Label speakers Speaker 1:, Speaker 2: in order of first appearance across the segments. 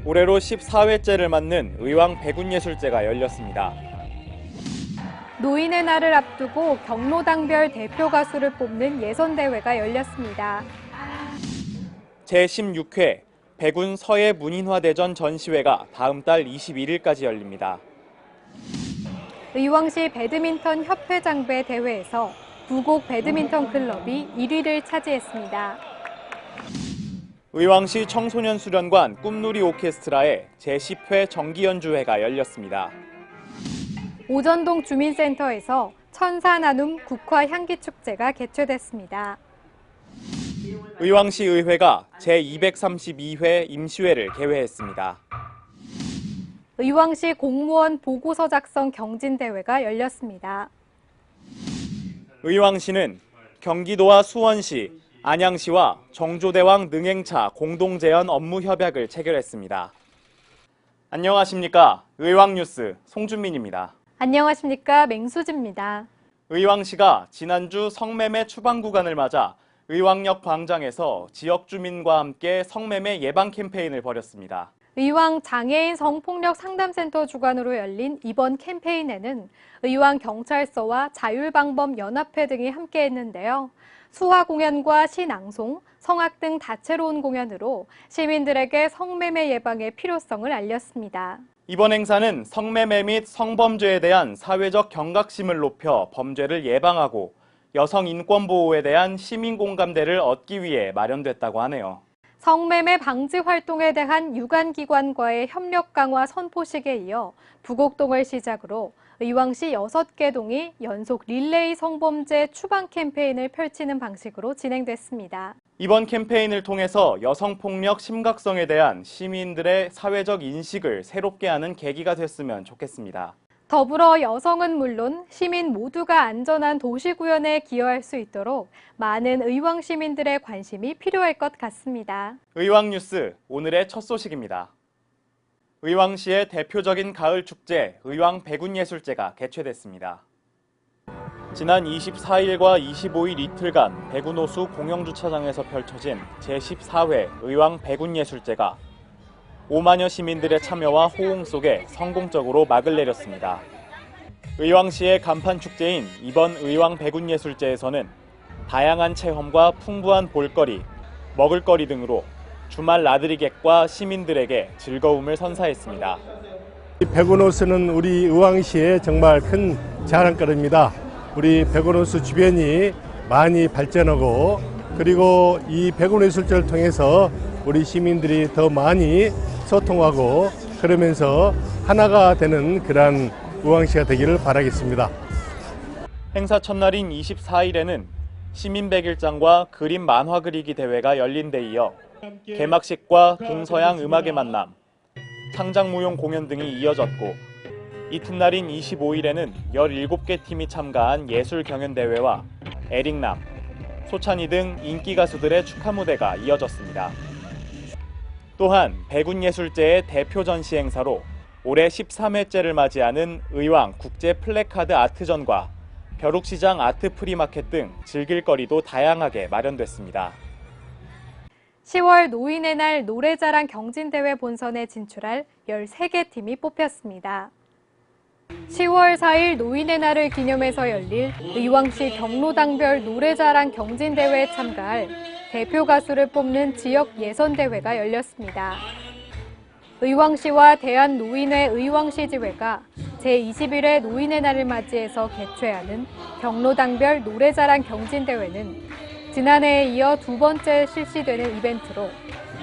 Speaker 1: 올해로 14회째를 맞는 의왕 백운예술제가 열렸습니다.
Speaker 2: 노인의 날을 앞두고 경로당별 대표 가수를 뽑는 예선대회가 열렸습니다.
Speaker 1: 제16회 백운 서해 문인화대전 전시회가 다음 달 21일까지 열립니다.
Speaker 2: 의왕시 배드민턴 협회장배 대회에서 부곡 배드민턴 클럽이 1위를 차지했습니다.
Speaker 1: 의왕시 청소년 수련관 꿈놀이 오케스트라의 제10회 정기연주회가 열렸습니다.
Speaker 2: 오전동 주민센터에서 천사나눔 국화 향기축제가 개최됐습니다.
Speaker 1: 의왕시 의회가 제232회 임시회를 개회했습니다.
Speaker 2: 의왕시 공무원 보고서 작성 경진대회가 열렸습니다.
Speaker 1: 의왕시는 경기도와 수원시, 안양시와 정조대왕 능행차 공동제연 업무협약을 체결했습니다. 안녕하십니까. 의왕뉴스 송준민입니다.
Speaker 2: 안녕하십니까. 맹수지입니다.
Speaker 1: 의왕시가 지난주 성매매 추방 구간을 맞아 의왕역 광장에서 지역 주민과 함께 성매매 예방 캠페인을 벌였습니다.
Speaker 2: 의왕 장애인 성폭력 상담센터 주관으로 열린 이번 캠페인에는 의왕경찰서와 자율방범연합회 등이 함께했는데요. 수화 공연과 시낭송, 성악 등 다채로운 공연으로 시민들에게 성매매 예방의 필요성을 알렸습니다.
Speaker 1: 이번 행사는 성매매 및 성범죄에 대한 사회적 경각심을 높여 범죄를 예방하고 여성 인권 보호에 대한 시민 공감대를 얻기 위해 마련됐다고 하네요.
Speaker 2: 성매매 방지 활동에 대한 유관기관과의 협력 강화 선포식에 이어 부곡동을 시작으로 의왕시 6개 동이 연속 릴레이 성범죄 추방 캠페인을 펼치는 방식으로 진행됐습니다.
Speaker 1: 이번 캠페인을 통해서 여성폭력 심각성에 대한 시민들의 사회적 인식을 새롭게 하는 계기가 됐으면 좋겠습니다.
Speaker 2: 더불어 여성은 물론 시민 모두가 안전한 도시구현에 기여할 수 있도록 많은 의왕 시민들의 관심이 필요할 것 같습니다.
Speaker 1: 의왕뉴스 오늘의 첫 소식입니다. 의왕시의 대표적인 가을 축제 의왕 백운예술제가 개최됐습니다. 지난 24일과 25일 이틀간 백운호수 공영주차장에서 펼쳐진 제14회 의왕 백운예술제가 5만여 시민들의 참여와 호응 속에 성공적으로 막을 내렸습니다. 의왕시의 간판 축제인 이번 의왕 백운예술제에서는 다양한 체험과 풍부한 볼거리, 먹을거리 등으로 주말 나들이객과 시민들에게 즐거움을 선사했습니다.
Speaker 3: 백운호수는 우리 의왕시의 정말 큰 자랑거리입니다. 우리 백운호수 주변이 많이 발전하고 그리고 이 백운예술제를 통해서 우리 시민들이 더 많이 소통하고 그러면서 하나가 되는 그러한 의왕시가 되기를 바라겠습니다.
Speaker 1: 행사 첫날인 24일에는 시민 백일장과 그림 만화 그리기 대회가 열린 데 이어 개막식과 동서양 음악의 만남, 창작무용 공연 등이 이어졌고 이튿날인 25일에는 17개 팀이 참가한 예술 경연 대회와 에릭남, 소찬희 등 인기 가수들의 축하 무대가 이어졌습니다. 또한 백운예술제의 대표 전시 행사로 올해 13회째를 맞이하는 의왕 국제 플래카드 아트전과 벼룩시장 아트 프리마켓 등 즐길 거리도 다양하게 마련됐습니다.
Speaker 2: 10월 노인의 날 노래자랑 경진대회 본선에 진출할 13개 팀이 뽑혔습니다. 10월 4일 노인의 날을 기념해서 열릴 의왕시 경로당별 노래자랑 경진대회에 참가할 대표 가수를 뽑는 지역 예선대회가 열렸습니다. 의왕시와 대한노인회 의왕시지회가 제21회 노인의 날을 맞이해서 개최하는 경로당별 노래자랑 경진대회는 지난해에 이어 두 번째 실시되는 이벤트로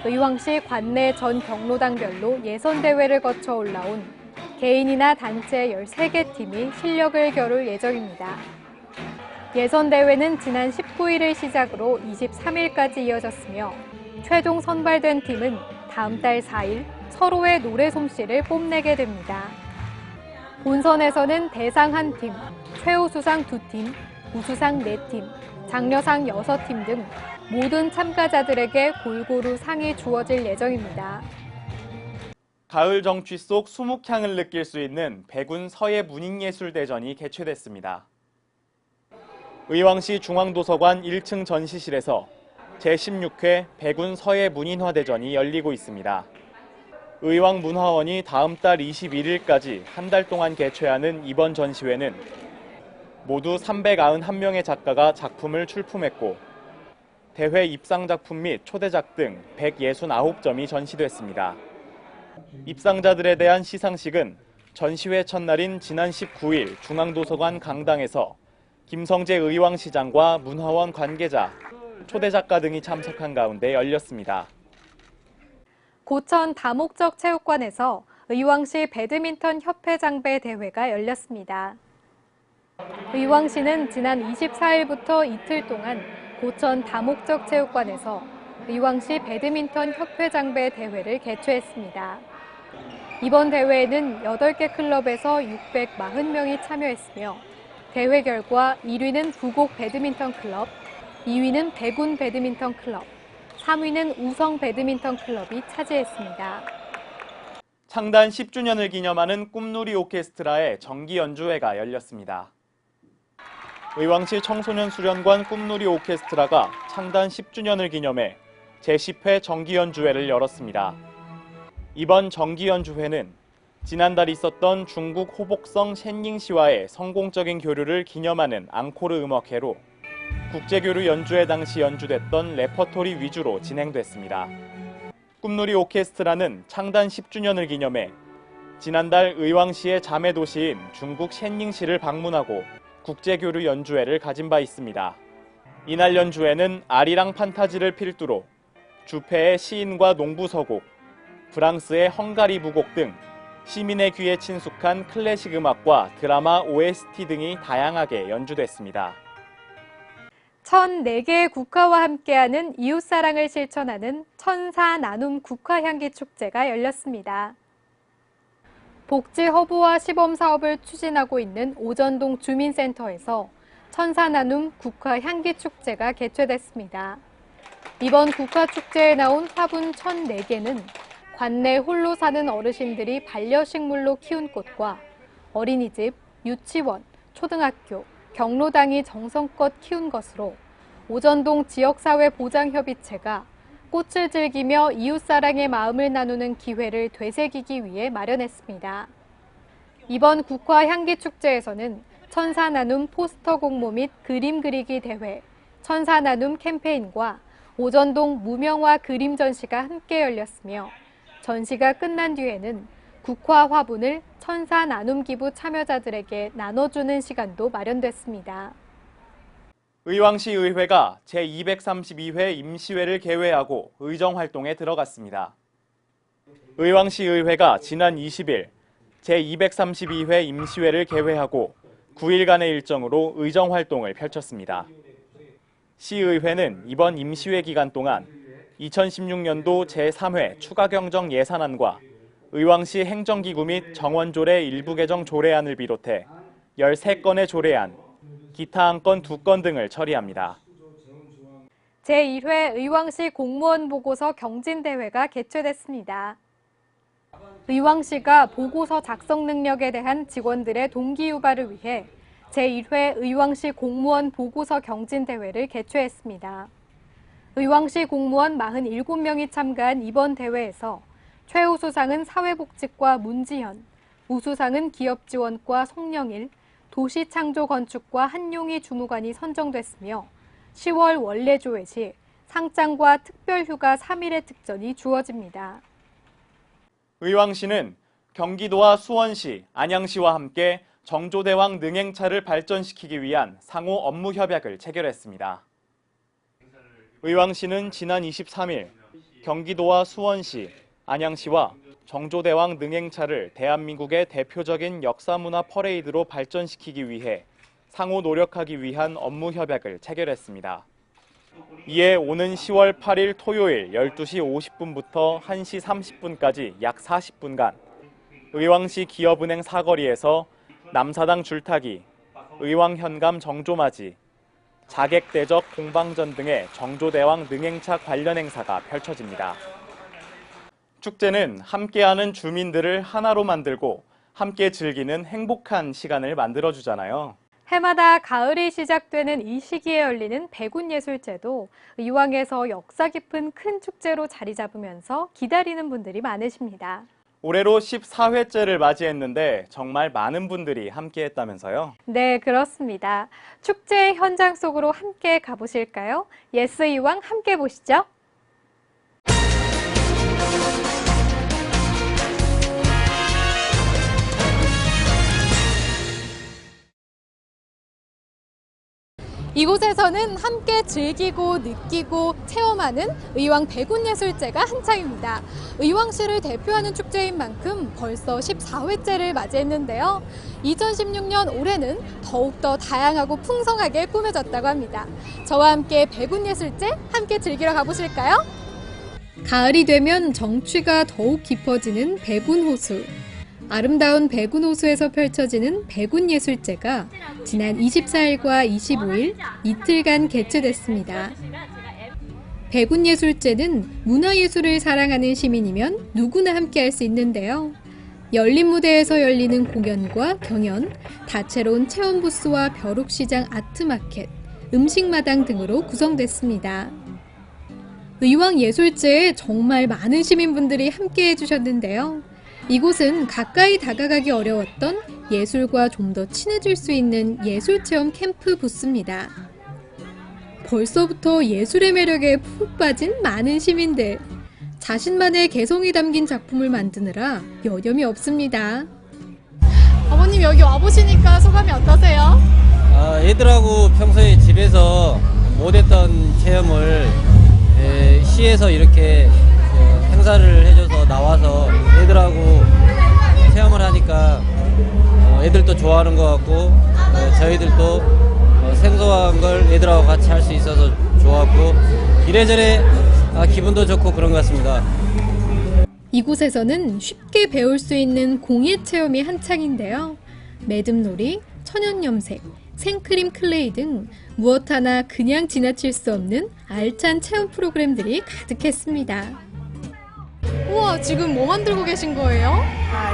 Speaker 2: 의왕시 관내 전 경로당별로 예선대회를 거쳐 올라온 개인이나 단체 13개 팀이 실력을 겨룰 예정입니다. 예선대회는 지난 19일을 시작으로 23일까지 이어졌으며 최종 선발된 팀은 다음 달 4일 서로의 노래 솜씨를 뽐내게 됩니다. 본선에서는 대상 1팀, 최우수상 2팀, 우수상 4팀, 장려상 6팀 등 모든 참가자들에게 골고루 상이 주어질 예정입니다.
Speaker 1: 가을 정취 속 수묵향을 느낄 수 있는 백운 서해 문인예술대전이 개최됐습니다. 의왕시 중앙도서관 1층 전시실에서 제16회 백운 서해 문인화대전이 열리고 있습니다. 의왕문화원이 다음 달 21일까지 한 달 동안 개최하는 이번 전시회는 모두 391명의 작가가 작품을 출품했고 대회 입상 작품 및 초대작 등 169점이 전시됐습니다. 입상자들에 대한 시상식은 전시회 첫날인 지난 19일 중앙도서관 강당에서 김성재 의왕시장과 문화원 관계자, 초대작가 등이 참석한 가운데 열렸습니다.
Speaker 2: 고천 다목적 체육관에서 의왕시 배드민턴 협회 장배 대회가 열렸습니다. 의왕시는 지난 24일부터 이틀 동안 고천 다목적 체육관에서 의왕시 배드민턴 협회 장배 대회를 개최했습니다. 이번 대회에는 8개 클럽에서 640명이 참여했으며 대회 결과 1위는 부곡 배드민턴 클럽, 2위는 대군 배드민턴 클럽, 3위는 우성 배드민턴 클럽이 차지했습니다.
Speaker 1: 창단 10주년을 기념하는 꿈놀이 오케스트라의 정기 연주회가 열렸습니다. 의왕시 청소년 수련관 꿈놀이 오케스트라가 창단 10주년을 기념해 제10회 정기 연주회를 열었습니다. 이번 정기 연주회는 지난달 있었던 중국 호복성 셴닝시와의 성공적인 교류를 기념하는 앙코르 음악회로 국제교류 연주회 당시 연주됐던 레퍼토리 위주로 진행됐습니다. 꿈놀이 오케스트라는 창단 10주년을 기념해 지난달 의왕시의 자매 도시인 중국 셴닝시를 방문하고 국제교류 연주회를 가진 바 있습니다. 이날 연주회는 아리랑 판타지를 필두로 주페의 시인과 농부서곡, 프랑스의 헝가리 부곡 등 시민의 귀에 친숙한 클래식 음악과 드라마 OST 등이 다양하게 연주됐습니다.
Speaker 2: 1004개의 국화와 함께하는 이웃사랑을 실천하는 천사 나눔 국화향기 축제가 열렸습니다. 복지 허브화 시범 사업을 추진하고 있는 오전동 주민센터에서 천사 나눔 국화향기 축제가 개최됐습니다. 이번 국화축제에 나온 화분 1004개는 관내 홀로 사는 어르신들이 반려식물로 키운 꽃과 어린이집, 유치원, 초등학교, 경로당이 정성껏 키운 것으로 오전동 지역사회 보장협의체가 꽃을 즐기며 이웃사랑의 마음을 나누는 기회를 되새기기 위해 마련했습니다. 이번 국화향기축제에서는 천사나눔 포스터 공모 및 그림 그리기 대회, 천사나눔 캠페인과 오전동 무명화 그림 전시가 함께 열렸으며 전시가 끝난 뒤에는 국화 화분을 천사 나눔 기부 참여자들에게 나눠주는 시간도 마련됐습니다.
Speaker 1: 의왕시 의회가 제232회 임시회를 개회하고 의정활동에 들어갔습니다. 의왕시 의회가 지난 20일 제232회 임시회를 개회하고 9일간의 일정으로 의정활동을 펼쳤습니다. 시의회는 이번 임시회 기간 동안 2016년도 제3회 추가경정 예산안과 의왕시 행정기구 및 정원조례 일부 개정 조례안을 비롯해 13건의 조례안, 기타 안건 2건 등을 처리합니다.
Speaker 2: 제1회 의왕시 공무원 보고서 경진대회가 개최됐습니다. 의왕시가 보고서 작성 능력에 대한 직원들의 동기 유발을 위해 제1회 의왕시 공무원 보고서 경진대회를 개최했습니다. 의왕시 공무원 47명이 참가한 이번 대회에서 최우수상은 사회복지과 문지현, 우수상은 기업지원과 송영일, 도시창조건축과 한용희 주무관이 선정됐으며 10월 원래조회 시 상장과 특별휴가 3일의 특전이 주어집니다.
Speaker 1: 의왕시는 경기도와 수원시, 안양시와 함께 정조대왕 능행차를 발전시키기 위한 상호 업무 협약을 체결했습니다. 의왕시는 지난 23일 경기도와 수원시, 안양시와 정조대왕 능행차를 대한민국의 대표적인 역사문화 퍼레이드로 발전시키기 위해 상호 노력하기 위한 업무 협약을 체결했습니다. 이에 오는 10월 8일 토요일 12시 50분부터 1시 30분까지 약 40분간 의왕시 기업은행 사거리에서 남사당 줄타기, 의왕현감 정조맞이, 자객대적 공방전 등의 정조대왕 능행차 관련 행사가 펼쳐집니다. 축제는 함께하는 주민들을 하나로 만들고 함께 즐기는 행복한 시간을 만들어주잖아요.
Speaker 2: 해마다 가을이 시작되는 이 시기에 열리는 백운예술제도 의왕에서 역사 깊은 큰 축제로 자리 잡으면서 기다리는 분들이 많으십니다.
Speaker 1: 올해로 14회째를 맞이했는데 정말 많은 분들이 함께했다면서요?
Speaker 2: 네, 그렇습니다. 축제 현장 속으로 함께 가보실까요? 예스 의왕 함께 보시죠. 이곳에서는 함께 즐기고 느끼고 체험하는 의왕 백운예술제가 한창입니다. 의왕시를 대표하는 축제인 만큼 벌써 14회째를 맞이했는데요. 2016년 올해는 더욱더 다양하고 풍성하게 꾸며졌다고 합니다. 저와 함께 백운예술제 함께 즐기러 가보실까요? 가을이 되면 정취가 더욱 깊어지는 백운호수. 아름다운 백운호수에서 펼쳐지는 백운예술제가 지난 24일과 25일 이틀간 개최됐습니다. 백운예술제는 문화예술을 사랑하는 시민이면 누구나 함께할 수 있는데요. 열린 무대에서 열리는 공연과 경연, 다채로운 체험 부스와 벼룩시장 아트마켓, 음식마당 등으로 구성됐습니다. 의왕예술제에 정말 많은 시민분들이 함께해 주셨는데요. 이곳은 가까이 다가가기 어려웠던 예술과 좀 더 친해질 수 있는 예술체험 캠프 부스입니다. 벌써부터 예술의 매력에 푹 빠진 많은 시민들. 자신만의 개성이 담긴 작품을 만드느라 여념이 없습니다. 아버님 여기 와보시니까 소감이 어떠세요?
Speaker 4: 애들하고 평소에 집에서 못했던 체험을 시에서 이렇게 행사를 해줘서 나와서 애들하고 체험을 하니까 애들도 좋아하는 것 같고 저희들도 생소한 걸 애들하고 같이 할 수 있어서 좋았고 이래저래 기분도 좋고 그런 것 같습니다.
Speaker 2: 이곳에서는 쉽게 배울 수 있는 공예 체험이 한창인데요. 매듭놀이, 천연염색, 생크림 클레이 등 무엇 하나 그냥 지나칠 수 없는 알찬 체험 프로그램들이 가득했습니다. 우와, 지금 뭐 만들고 계신 거예요?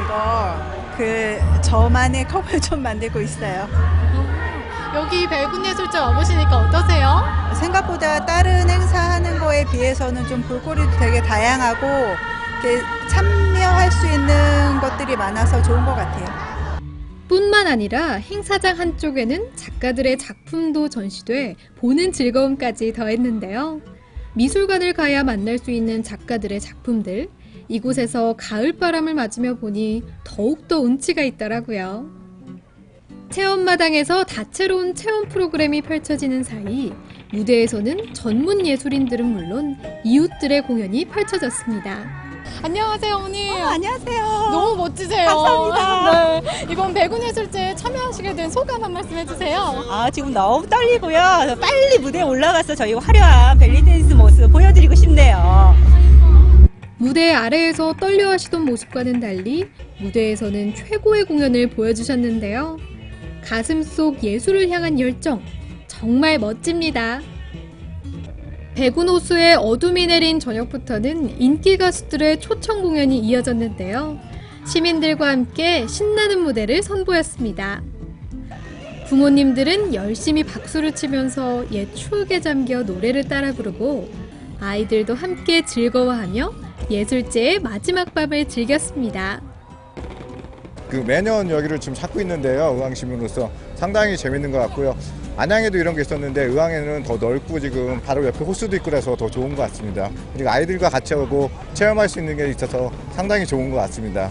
Speaker 5: 이거 저만의 컵을 좀 만들고 있어요.
Speaker 2: 여기 백운예술제 와보시니까 어떠세요?
Speaker 5: 생각보다 다른 행사하는 거에 비해서는 좀 볼거리도 되게 다양하고 이렇게 참여할 수 있는 것들이 많아서 좋은 것 같아요.
Speaker 2: 뿐만 아니라 행사장 한쪽에는 작가들의 작품도 전시돼 보는 즐거움까지 더했는데요. 미술관을 가야 만날 수 있는 작가들의 작품들, 이곳에서 가을바람을 맞으며 보니 더욱더 운치가 있더라고요. 체험마당에서 다채로운 체험 프로그램이 펼쳐지는 사이 무대에서는 전문 예술인들은 물론 이웃들의 공연이 펼쳐졌습니다. 안녕하세요, 어머니.
Speaker 5: 안녕하세요.
Speaker 2: 너무 멋지세요.
Speaker 5: 감사합니다.
Speaker 2: 네, 이번 백운예술제에 참여하시게 된 소감 한 말씀 해주세요.
Speaker 5: 지금 너무 떨리고요. 빨리 무대에 올라가서 저희 화려한 벨리댄스 모습 보여드리고 싶네요.
Speaker 2: 무대 아래에서 떨려하시던 모습과는 달리 무대에서는 최고의 공연을 보여주셨는데요. 가슴 속 예술을 향한 열정, 정말 멋집니다. 백운호수에 어둠이 내린 저녁부터는 인기 가수들의 초청 공연이 이어졌는데요. 시민들과 함께 신나는 무대를 선보였습니다. 부모님들은 열심히 박수를 치면서 옛 추억에 잠겨 노래를 따라 부르고 아이들도 함께 즐거워하며 예술제의 마지막 밤을 즐겼습니다.
Speaker 6: 매년 여기를 지금 찾고 있는데요. 의왕시민으로서 상당히 재밌는 것 같고요. 안양에도 이런 게 있었는데 의왕에는 더 넓고 지금 바로 옆에 호수도 있고 그래서 더 좋은 것 같습니다. 그리고 아이들과 같이 오고 체험할 수 있는 게 있어서 상당히 좋은 것 같습니다.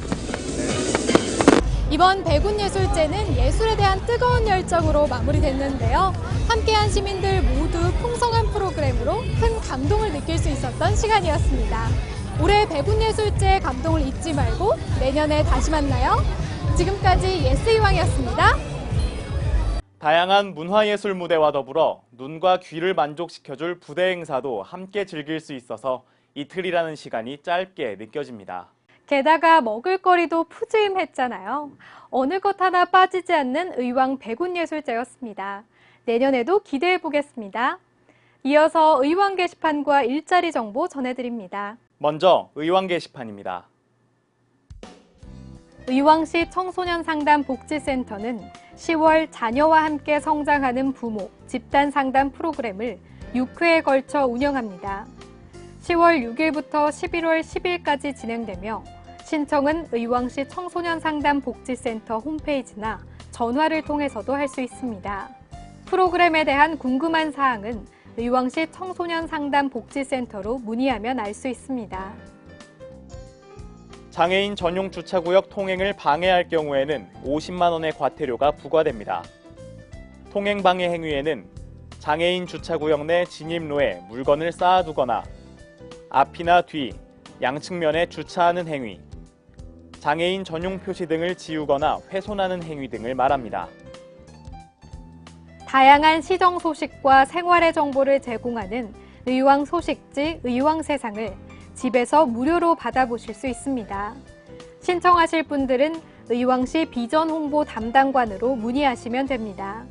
Speaker 2: 이번 백운예술제는 예술에 대한 뜨거운 열정으로 마무리됐는데요. 함께한 시민들 모두 풍성한 프로그램으로 큰 감동을 느낄 수 있었던 시간이었습니다. 올해 백운예술제 감동을 잊지 말고 내년에 다시 만나요. 지금까지 예스이왕이었습니다.
Speaker 1: 다양한 문화예술 무대와 더불어 눈과 귀를 만족시켜줄 부대 행사도 함께 즐길 수 있어서 이틀이라는 시간이 짧게 느껴집니다.
Speaker 2: 게다가 먹을거리도 푸짐했잖아요. 어느 것 하나 빠지지 않는 의왕 백운예술제였습니다. 내년에도 기대해 보겠습니다. 이어서 의왕 게시판과 일자리 정보 전해드립니다.
Speaker 1: 먼저 의왕 게시판입니다.
Speaker 2: 의왕시 청소년 상담 복지센터는 10월 자녀와 함께 성장하는 부모 집단 상담 프로그램을 6회에 걸쳐 운영합니다. 10월 6일부터 11월 10일까지 진행되며 신청은 의왕시 청소년 상담 복지센터 홈페이지나 전화를 통해서도 할 수 있습니다. 프로그램에 대한 궁금한 사항은 의왕시 청소년 상담 복지센터로 문의하면 알 수 있습니다.
Speaker 1: 장애인 전용 주차구역 통행을 방해할 경우에는 50만 원의 과태료가 부과됩니다. 통행 방해 행위에는 장애인 주차구역 내 진입로에 물건을 쌓아두거나 앞이나 뒤, 양측면에 주차하는 행위, 장애인 전용 표시 등을 지우거나 훼손하는 행위 등을 말합니다.
Speaker 2: 다양한 시정 소식과 생활의 정보를 제공하는 의왕 소식지 의왕세상을 집에서 무료로 받아보실 수 있습니다. 신청하실 분들은 의왕시 비전 홍보 담당관으로 문의하시면 됩니다.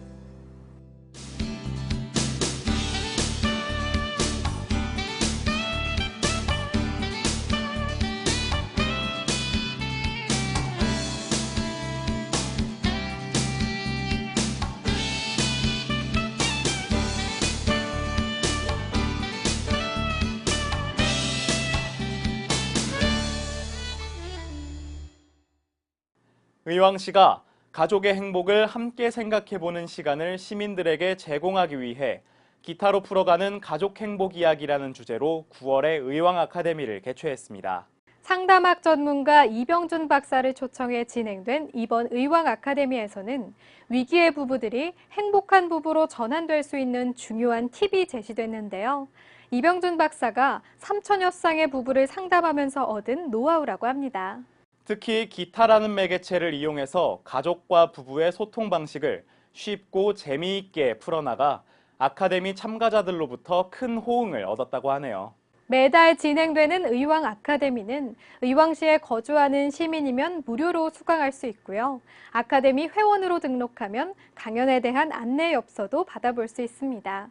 Speaker 1: 의왕시가 가족의 행복을 함께 생각해보는 시간을 시민들에게 제공하기 위해 기타로 풀어가는 가족 행복 이야기라는 주제로 9월에 의왕 아카데미를 개최했습니다.
Speaker 2: 상담학 전문가 이병준 박사를 초청해 진행된 이번 의왕 아카데미에서는 위기의 부부들이 행복한 부부로 전환될 수 있는 중요한 팁이 제시됐는데요. 이병준 박사가 3천여 쌍의 부부를 상담하면서 얻은 노하우라고 합니다.
Speaker 1: 특히 기타라는 매개체를 이용해서 가족과 부부의 소통 방식을 쉽고 재미있게 풀어나가 아카데미 참가자들로부터 큰 호응을 얻었다고 하네요.
Speaker 2: 매달 진행되는 의왕 아카데미는 의왕시에 거주하는 시민이면 무료로 수강할 수 있고요. 아카데미 회원으로 등록하면 강연에 대한 안내 엽서도 받아볼 수 있습니다.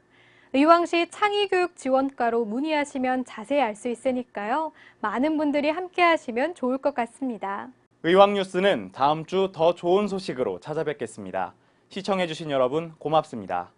Speaker 2: 의왕시 창의교육지원과로 문의하시면 자세히 알 수 있으니까요. 많은 분들이 함께 하시면 좋을 것 같습니다.
Speaker 1: 의왕 뉴스는 다음 주 더 좋은 소식으로 찾아뵙겠습니다. 시청해주신 여러분 고맙습니다.